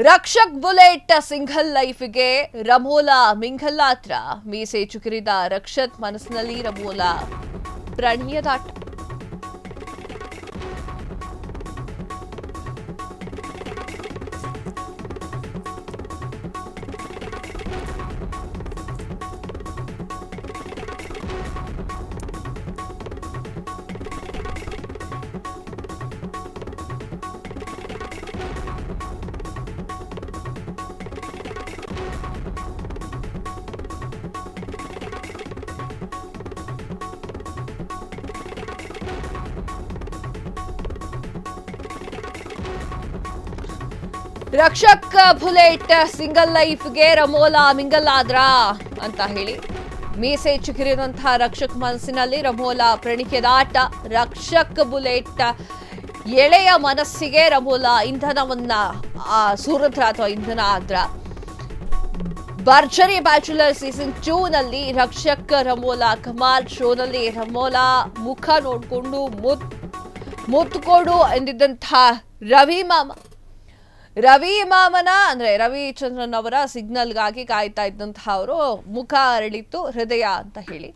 Rakshak bullet single ಲೈಫ್ಗೆ ರಮೋಲಾ ಮಿಂಗಲ್ಲಾತ್ರ ಮೀಸೆ ಚುಕಿರಿದ ರಕ್ಷತ್ ಮನಸ್ಸಿನಲ್ಲಿ ರಮೋಲಾ ಪ್ರಣಯದಾಟ. Rakshak bullet single ಲೈಫ್ಗೆ ರಮೋಲಾ ಮಿಂಗಲ್ಲಾದ್ರ ಅಂತ ಹೇಳಿ ಮೀಸೆ ಚಿಗುರಿದಂತಹ ರಕ್ಷಕ್ ಮನಸ್ಸಿನಲ್ಲಿ ರಮೋಲಾ ಪ್ರಣಯದಾಟ. ರಕ್ಷಕ್ ಬುಲೆಟ್ ಎಳೆಯ ಮನಸ್ಸಿಗೆ ರಮೋಲಾ ಇಂಧನವನ್ನ ಸುರಿದ್ರ ಅಥವಾ ಇಂಧನ ಆದ್ರ. ಭರ್ಜರಿ ಬ್ಯಾಚುಲರ್ ಸೀಸನ್ 2 ನಲ್ಲಿ ರಕ್ಷಕ್ ರಮೋಲಾ ಕಮಾಲ್ ಶೋನಲ್ಲಿ ರಮೋಲಾ ಮುಖ ನೋಡ್ಕೊಂಡು ಮುತ್ಕೊಡು ಎಂದಿದ್ದಂತಹ ರವಿ ಮಾಮನ ಅಂದ್ರೆ ರವಿಚಂದ್ರನ್ ಅವರ ಸಿಗ್ನಲ್ಗಾಗಿ ಕಾಯ್ತಾ ಇದ್ದಂತಹ ಅವರು ಮುಖ ಅರಳಿತ್ತು ಹೃದಯ ಅಂತ ಹೇಳಿ.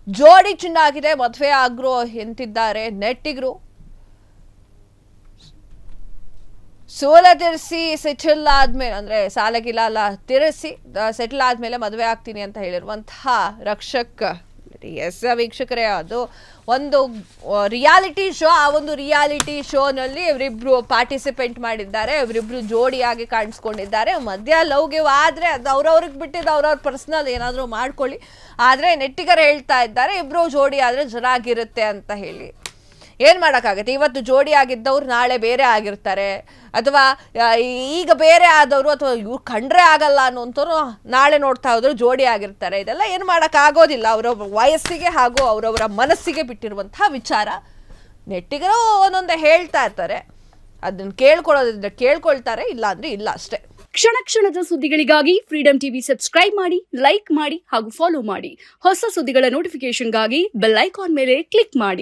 ಜೋಡಿ ಚಿನ್ನಾಗಿದೆ, ಮದುವೆ ಆಗ್ರೋ ಎಂತಿದ್ದಾರೆ ನೆಟ್ಟಿಗರು. ಸೋಲ ತೀರಿಸಿ ಸೆಟಲ್ ಆದ್ಮೇಲೆ ಅಂದ್ರೆ ಸಾಲ ಗಿಲ ತೀರಿಸಿ ಸೆಟಲ್ ಆದ್ಮೇಲೆ ಮದುವೆ ಆಗ್ತೀನಿ ಅಂತ ಹೇಳಿರುವಂತಹ ರಕ್ಷಕ್. ಎಸ್ ವೀಕ್ಷಕರೇ, ಅದು ಒಂದು ರಿಯಾಲಿಟಿ ಶೋ. ಆ ಒಂದು ರಿಯಾಲಿಟಿ ಶೋನಲ್ಲಿ ಇವರಿಬ್ರು ಪಾರ್ಟಿಸಿಪೇಟ್ ಮಾಡಿದ್ದಾರೆ. ಇವರಿಬ್ರು ಜೋಡಿಯಾಗಿ ಕಾಣಿಸ್ಕೊಂಡಿದ್ದಾರೆ. ಮಧ್ಯ ಲವ್ಗೆ ಆದ್ರೆ ಅದು ಅವ್ರವ್ರಿಗೆ ಬಿಟ್ಟಿದ್ದು, ಅವ್ರವ್ರ ಪರ್ಸನಲ್ ಏನಾದರೂ ಮಾಡ್ಕೊಳ್ಳಿ. ಆದರೆ ನೆಟ್ಟಿಗರು ಹೇಳ್ತಾ ಇದ್ದಾರೆ ಇಬ್ರು ಜೋಡಿ ಆದರೆ ಚೆನ್ನಾಗಿರುತ್ತೆ ಅಂತ ಹೇಳಿ. ಏನು ಮಾಡೋಕ್ಕಾಗತ್ತೆ, ಇವತ್ತು ಜೋಡಿ ಆಗಿದ್ದವ್ರು ನಾಳೆ ಬೇರೆ ಆಗಿರ್ತಾರೆ, ಅಥವಾ ಈಗ ಬೇರೆ ಆದವರು ಅಥವಾ ಇವ್ರು ಕಂಡ್ರೆ ಆಗಲ್ಲ ಅನ್ನೋಂಥವ್ರು ನಾಳೆ ನೋಡ್ತಾ ಹೋದ್ರು ಜೋಡಿ ಆಗಿರ್ತಾರೆ. ಇದೆಲ್ಲ ಏನು ಮಾಡೋಕ್ಕಾಗೋದಿಲ್ಲ, ಅವರವ್ರ ವಯಸ್ಸಿಗೆ ಹಾಗೂ ಅವರವರ ಮನಸ್ಸಿಗೆ ಬಿಟ್ಟಿರುವಂತಹ ವಿಚಾರ. ನೆಟ್ಟಿಗರು ಒಂದೊಂದೇ ಹೇಳ್ತಾ ಇರ್ತಾರೆ, ಅದನ್ನು ಕೇಳ್ಕೊಳ್ಳೋದ್ರಿಂದ ಕೇಳ್ಕೊಳ್ತಾರೆ, ಇಲ್ಲ ಅಂದ್ರೆ ಇಲ್ಲ ಅಷ್ಟೇ. ಕ್ಷಣ ಕ್ಷಣದ ಸುದ್ದಿಗಳಿಗಾಗಿ ಫ್ರೀಡಂ ಟಿವಿ ಸಬ್ಸ್ಕ್ರೈಬ್ ಮಾಡಿ, ಲೈಕ್ ಮಾಡಿ ಹಾಗೂ ಫಾಲೋ ಮಾಡಿ. ಹೊಸ ಸುದ್ದಿಗಳ ನೋಟಿಫಿಕೇಶನ್ಗಾಗಿ ಬೆಲ್ ಐಕಾನ್ ಮೇಲೆ ಕ್ಲಿಕ್ ಮಾಡಿ.